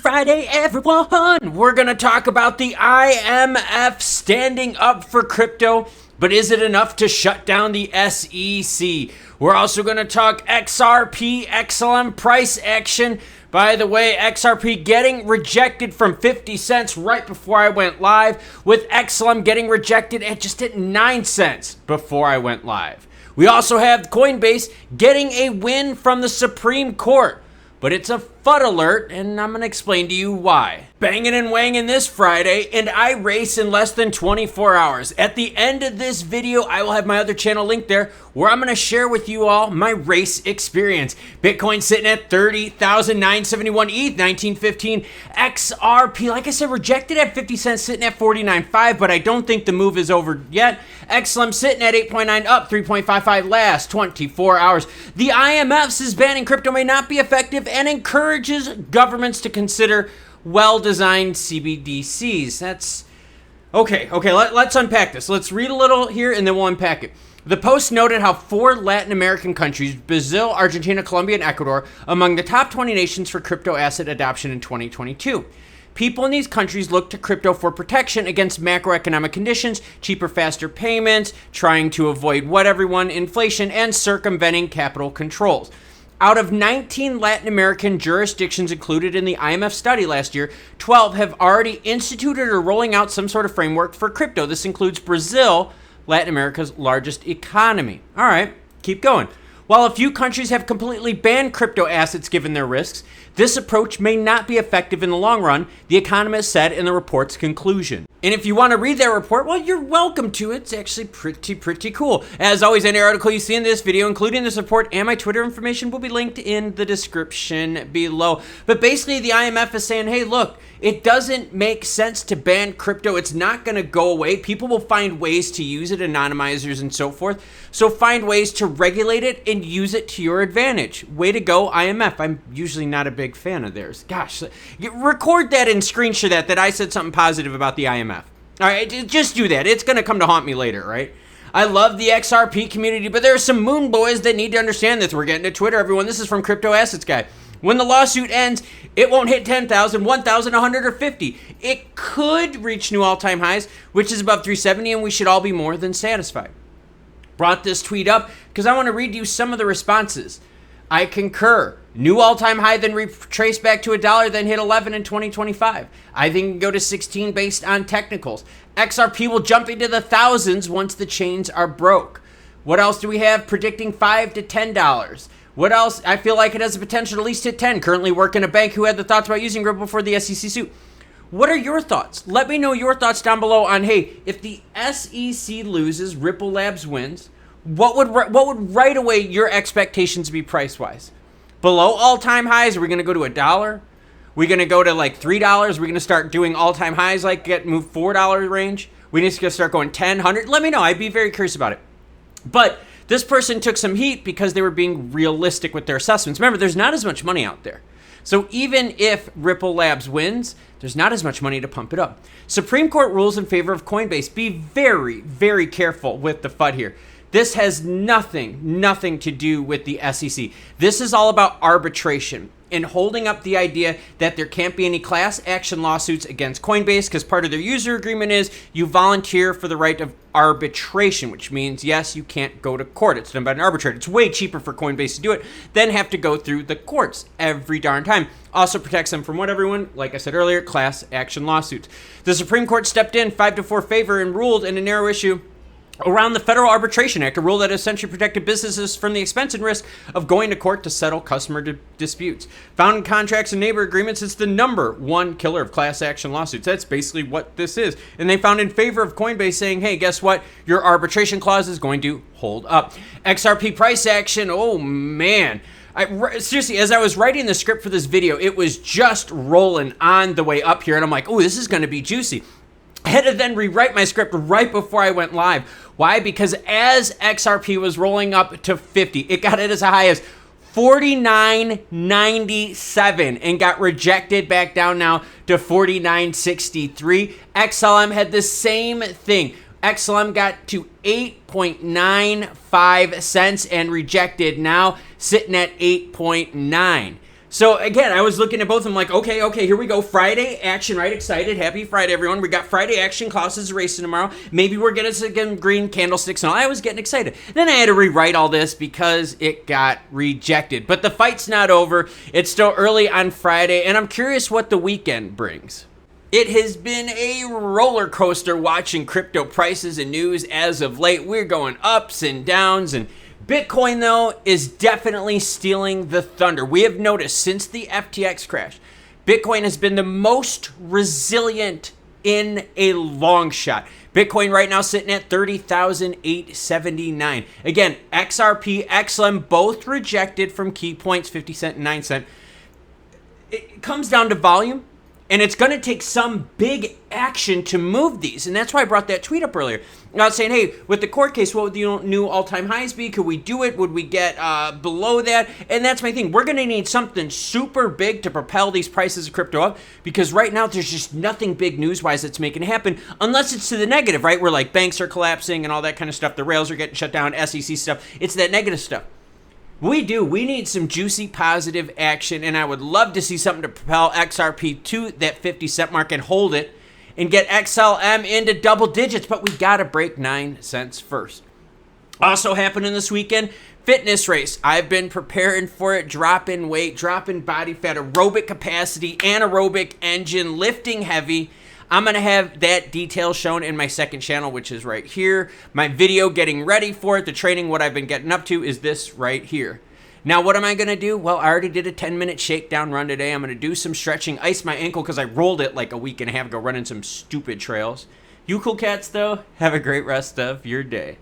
Friday, everyone. We're going to talk about the IMF standing up for crypto, but is it enough to shut down the SEC? We're also going to talk XRP, XLM price action. By the way, XRP getting rejected from 50 cents right before I went live, with XLM getting rejected at just at 9 cents before I went live. We also have Coinbase getting a win from the Supreme Court, but it's a FUD alert, and I'm going to explain to you why. Banging and wanging this Friday, and I race in less than 24 hours. At the end of this video, I will have my other channel linked there, where I'm going to share with you all my race experience. Bitcoin sitting at 30,971 ETH, 1915. XRP, like I said, rejected at 50 cents, sitting at 49.5, but I don't think the move is over yet. XLM sitting at 8.9, up 3.55 last 24 hours. The IMF says banning crypto may not be effective and encourages governments to consider well-designed CBDCs. That's okay. Let's unpack this. Let's read a little here and then we'll unpack it. The Post noted how 4 Latin American countries, Brazil, Argentina, Colombia, and Ecuador, among the top 20 nations for crypto asset adoption in 2022. People in these countries look to crypto for protection against macroeconomic conditions, cheaper, faster payments, trying to avoid inflation, and circumventing capital controls. Out of 19 Latin American jurisdictions included in the IMF study last year, 12 have already instituted or rolling out some sort of framework for crypto. This includes Brazil, Latin America's largest economy. All right, keep going. While a few countries have completely banned crypto assets given their risks, this approach may not be effective in the long run, the economist said in the report's conclusion. And if you want to read that report, well, you're welcome to. It's actually pretty cool. As always, any article you see in this video, including this report and my Twitter information, will be linked in the description below. But basically, the IMF is saying, hey, look, it doesn't make sense to ban crypto. It's not going to go away. People will find ways to use it, anonymizers and so forth. So find ways to regulate it and use it to your advantage. Way to go, IMF. I'm usually not a big fan of theirs. Gosh, record that and screenshot that I said something positive about the IMF. All right, just do that. It's going to come to haunt me later, right? I love the XRP community, but there are some moon boys that need to understand this. We're getting to Twitter, everyone. This is from Crypto Assets Guy. When the lawsuit ends, it won't hit 10,000, 1,000, 100, or 50. It could reach new all-time highs, which is above 370, and we should all be more than satisfied. Brought this tweet up because I want to read you some of the responses. I concur. New all-time high, then retrace back to $1, then hit 11 in 2025. I think it can go to 16 based on technicals. XRP will jump into the thousands once the chains are broke. What else do we have? Predicting $5 to $10. What else? I feel like it has the potential to at least hit 10. Currently working a bank who had the thoughts about using Ripple before the SEC suit. What are your thoughts? Let me know your thoughts down below on, hey, if the SEC loses, Ripple Labs wins, what would right away your expectations be price-wise? Below all-time highs, are we going to go to $1? Are we going to go to like $3? Are we going to start doing all-time highs, like move $4 range? We need to start going 10, 100? Let me know. I'd be very curious about it. But this person took some heat because they were being realistic with their assessments. Remember, there's not as much money out there. So even if Ripple Labs wins, there's not as much money to pump it up. Supreme Court rules in favor of Coinbase. Be very, very careful with the FUD here. This has nothing to do with the SEC. This is all about arbitration and holding up the idea that there can't be any class action lawsuits against Coinbase because part of their user agreement is you volunteer for the right of arbitration, which means, yes, you can't go to court. It's done by an arbitrator. It's way cheaper for Coinbase to do it than have to go through the courts every darn time. Also protects them from what everyone, like I said earlier, class action lawsuits. The Supreme Court stepped in 5-4 favor and ruled in a narrow issue around the Federal Arbitration Act, a rule that essentially protected businesses from the expense and risk of going to court to settle customer disputes. Found in contracts and neighbor agreements, it's the #1 killer of class action lawsuits. That's basically what this is. And they found in favor of Coinbase saying, hey, guess what? Your arbitration clause is going to hold up. XRP price action, oh man. Seriously, as I was writing the script for this video, it was just rolling on the way up here. And I'm like, oh, this is going to be juicy. I had to then rewrite my script right before I went live. Why? Because as XRP was rolling up to 50, it got it as high as 49.97 and got rejected back down now to 49.63. XLM had the same thing. XLM got to 8.95 cents and rejected, now sitting at 8.9. So again, I was looking at both of them like, okay, here we go. Friday action, right? Excited. Happy Friday, everyone. We got Friday action. Klaus is racing tomorrow. Maybe we're getting some green candlesticks and all. I was getting excited. Then I had to rewrite all this because it got rejected. But the fight's not over. It's still early on Friday, and I'm curious what the weekend brings. It has been a roller coaster watching crypto prices and news as of late. We're going ups and downs, and Bitcoin, though, is definitely stealing the thunder. We have noticed since the FTX crash, Bitcoin has been the most resilient in a long shot. Bitcoin right now sitting at 30,879. Again, XRP, XLM, both rejected from key points, 50 cent and 9 cent. It comes down to volume. And it's going to take some big action to move these. And that's why I brought that tweet up earlier. I was saying, hey, with the court case, what would the new all-time highs be? Could we do it? Would we get below that? And that's my thing. We're going to need something super big to propel these prices of crypto up. Because right now, there's just nothing big news-wise that's making it happen. Unless it's to the negative, right? Where like banks are collapsing and all that kind of stuff. The rails are getting shut down, SEC stuff. It's that negative stuff. We need some juicy positive action, and I would love to see something to propel XRP to that 50 cent mark and hold it and get XLM into double digits, but we gotta break 9 cents first. Also happening this weekend, fitness race. I've been preparing for it, dropping weight, dropping body fat, aerobic capacity, anaerobic engine, lifting heavy. I'm going to have that detail shown in my second channel, which is right here. My video getting ready for it, the training, what I've been getting up to is this right here. Now, what am I going to do? Well, I already did a 10-minute shakedown run today. I'm going to do some stretching, ice my ankle because I rolled it like a week and a half ago running some stupid trails. You cool cats, though, have a great rest of your day.